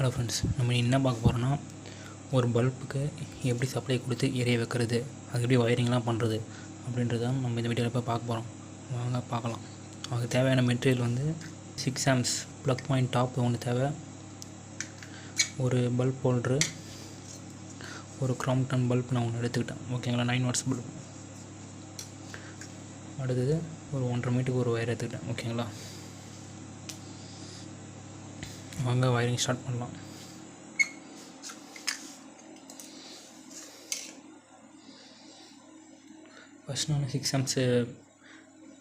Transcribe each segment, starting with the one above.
Hello friends, நம்ம என்ன பார்க்க போகிறோன்னா ஒரு பல்புக்கு எப்படி சப்ளை கொடுத்து எரிய வைக்கிறது, அது எப்படி ஒயரிங்லாம் பண்ணுறது அப்படின்றதான் நம்ம இந்த வீடியோவில் போய் பார்க்க போகிறோம். வாங்க பார்க்கலாம். அதுக்கு தேவையான மெட்டீரியல் வந்து 6 amps ப்ளக் பாயிண்ட் டாப் ஒன்று தேவை, ஒரு பல்ப் ஹோல்ட்ரு, ஒரு கிராம்ப்டன் பல்ப் நான் ஒன்று எடுத்துக்கிட்டேன். ஓகேங்களா, 9 watts பல்ப். அடுத்தது ஒரு 1.5 மீட்டருக்கு ஒரு ஒயர் எடுத்துக்கிட்டேன். ஓகேங்களா, வாங்க வயரிங் ஸ்டார்ட் பண்ணலாம். ஃபஸ்ட் நான் 6 amps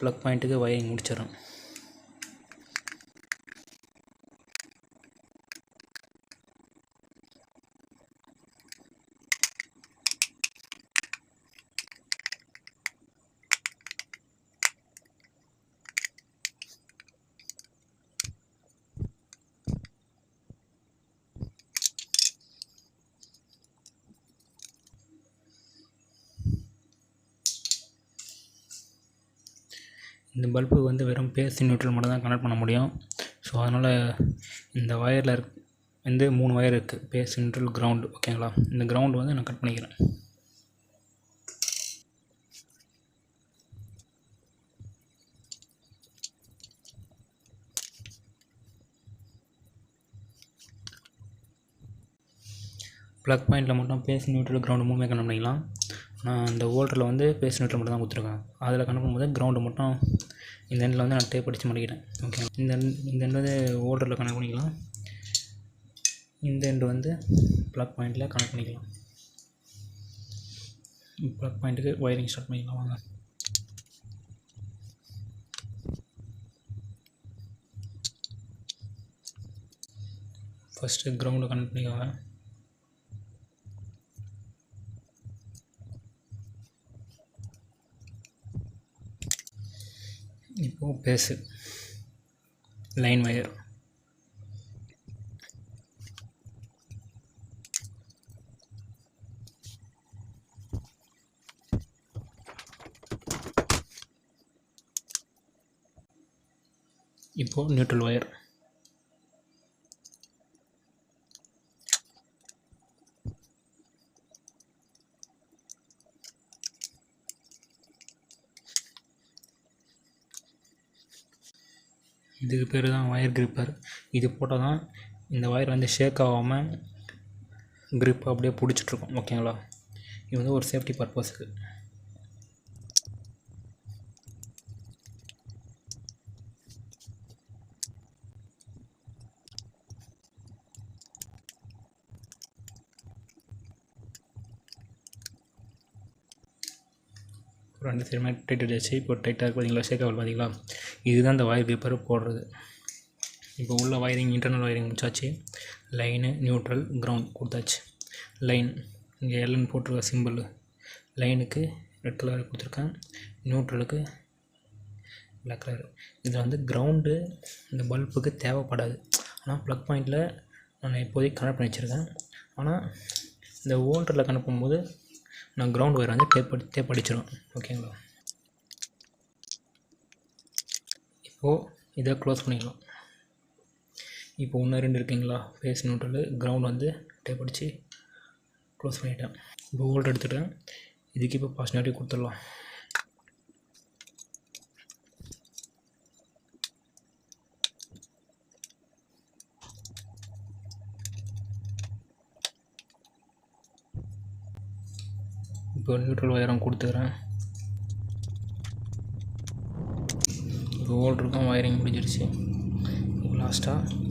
ப்ளக் பாயிண்ட்டுக்கு வயரிங் முடிச்சிடறேன். இந்த பல்பு வந்து வெறும் பேஸ் நியூட்ரல் மட்டும் தான் கனெக்ட் பண்ண முடியும். ஸோ அதனால் இந்த வயரில் வந்து 3 வயர் இருக்குது, பேஸ் நியூட்ரல் கிரவுண்டு. ஓகேங்களா, இந்த கிரவுண்டு வந்து நான் கட் பண்ணிக்கிறேன். ப்ளக் பாயிண்டில் மட்டும் பேஸ் நியூட்ரல் கிரவுண்டு 3 கனெக்ட் பண்ணிக்கலாம். நான் இந்த ஹோல்டரில் வந்து பேஸ் நியூட்ரல் மட்டும் தான் கொடுத்துருக்கேன். அதில் கனெக்ட் பண்ணும்போது கிரவுண்டு மட்டும் இந்த எண்டில் வந்து நான் டேப் அடித்து மடிக்கிறேன். ஓகே, இந்த எண்டு வந்து ஹோல்டரில் கனெக்ட் பண்ணிக்கலாம், இந்த எண்டு வந்து ப்ளக் பாயிண்டில் கனெக்ட் பண்ணிக்கலாம். ப்ளக் பாயிண்ட்டுக்கு ஒயரிங் ஸ்டார்ட் பண்ணிக்கலாம். வாங்க. ஃபஸ்ட்டு கிரவுண்டை கனெக்ட் பண்ணிக்கோங்க. இப்போது பேஸு லைன் வயர், இப்போது நியூட்ரல் ஒயர், இதுக்கு பேர் தான் ஒயர் கிரிப்பர். இது போட்டால் தான் இந்த ஒயர் வந்து ஷேக் ஆகாமல் கிரிப் அப்படியே பிடிச்சிட்ருக்கோம். ஓகேங்களா, இது வந்து ஒரு சேஃப்டி பர்பஸுக்கு. ரெண்டு சைடுமே டைட் அடிச்சு இப்போ டைட்டாக இருக்குது பார்த்தீங்களா, ஷேக் ஆகல பார்த்தீங்களா. இதுதான் இந்த ஒயர் கிரிப்பர் போடுறது. இப்போ உள்ள ஒயரிங் இன்டர்னல் ஒயரிங் முடிச்சாச்சு. லைனு, நியூட்ரல், கிரவுண்ட் கொடுத்தாச்சு. லைன் இங்கே எல்என் போட்டிருக்க சிம்பிள், லைனுக்கு ரெட் கலர் கொடுத்துருக்கேன், நியூட்ரலுக்கு பிளாக் கலர். இதில் வந்து கிரவுண்டு இந்த பல்புக்கு தேவைப்படாது. ஆனால் ப்ளக் பாயிண்டில் நான் இப்போதைக்கு கனெக்ட் பண்ணி வச்சுருக்கேன். ஆனால் இந்த ஹோல்டரில் கனெக்ட் பண்ணும்போது நான் கிரவுண்ட் ஒயர் வந்து டேப் அடிச்சிடும். ஓகேங்களா, இப்போது இதை க்ளோஸ் பண்ணிக்கலாம். இப்போ 1 2 இருக்குங்களா, பேஸ் நியூட்ரல் கிரவுண்ட் வந்து டேப் அடித்து க்ளோஸ் பண்ணிட்டேன். இப்போ ஹோல்டர் எடுத்துகிட்டேன். இதுக்கு இப்போ பாசிட்டிவ் கொடுத்துடலாம். இப்போ நியூட்ரல் ஒயரும் கொடுத்துக்கிறேன். இப்போ ஹோல்டருக்கும் ஒயரிங் முடிஞ்சிருச்சு. இப்போ லாஸ்ட்டாக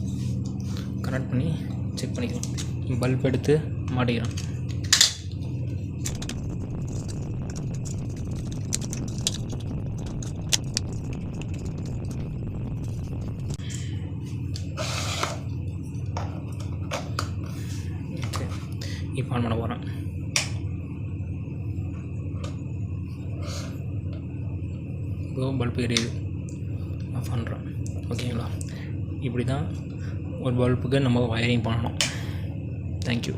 கனெக்ட் பண்ணி செக் பண்ணிக்கலாம். பல்ப் எடுத்து மாட்டிக்கிறேன். ஓகே, இப்போ ஆன் பண்ண போகிறேன். இப்போ பல்ப் எரியுது, ஆஃப் பண்ணுறேன். ஓகேங்களா, இப்படி தான் ஒரு பல்புக்கு நம்ம ஒயரிங் பண்ணணும். தேங்க்யூ.